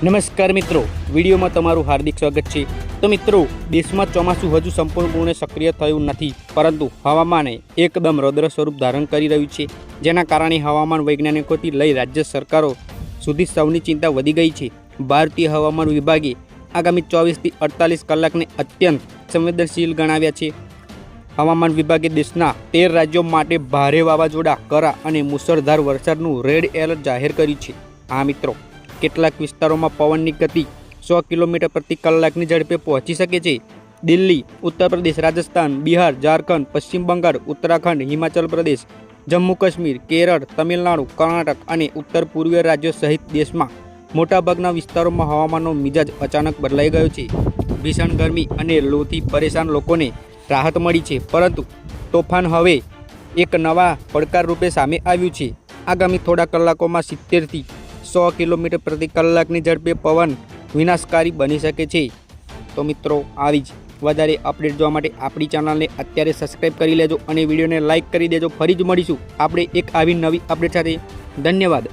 નમસ્કાર મિત્રો, વિડીયોમાં તમારું હાર્દિક સ્વાગત છે। તો મિત્રો, દેશમાં ચોમાસું હજુ સંપૂર્ણપણે સક્રિય થયું નથી, પરંતુ હવામાને એકદમ રૌદ્ર સ્વરૂપ ધારણ કરી રહ્યું છે, જેના કારણે હવામાન વૈજ્ઞાનિકોથી લઈ રાજ્ય સરકારો સુધી સૌની ચિંતા વધી ગઈ છે। ભારતીય હવામાન વિભાગે આગામી 24 થી 48 કલાકને અત્યંત સંવેદનશીલ ગણાવ્યા છે। હવામાન વિભાગે દેશના 13 રાજ્યો માટે ભારે વાવાઝોડા, કરા અને મુશળધાર વરસાદનું રેડ એલર્ટ જાહેર કર્યું છે। આ મિત્રો, કેટલાક વિસ્તારોમાં પવનની ગતિ 100 કિલોમીટર પ્રતિ કલાકની ઝડપે પહોંચી શકે છે। દિલ્હી, ઉત્તર પ્રદેશ, રાજસ્થાન, બિહાર, ઝારખંડ, પશ્ચિમ બંગાળ, ઉત્તરાખંડ, હિમાચલ પ્રદેશ, જમ્મુ કાશ્મીર, કેરળ, તમિલનાડુ, કર્ણાટક અને ઉત્તર પૂર્વીય રાજ્યો સહિત દેશમાં મોટાભાગના વિસ્તારોમાં હવામાનનો મિજાજ અચાનક બદલાઈ ગયો છે। ભીષણ ગરમી અને લૂથી પરેશાન લોકોને રાહત મળી છે, પરંતુ તોફાન હવે એક નવા પડકાર રૂપે સામે આવ્યું છે। આગામી થોડા કલાકોમાં 70 થી 100 કિલોમીટર પ્રતિ કલાકની ઝડપે પવન વિનાશકારી બની શકે છે। તો મિત્રો, આવી જ વધારે અપડેટ જોવા માટે આપણી ચેનલને અત્યારે સબસ્ક્રાઈબ કરી લેજો અને વિડીયોને લાઇક કરી દેજો। ફરી જ મળીશું આપણે એક આવી નવી અપડેટ સાથે। ધન્યવાદ।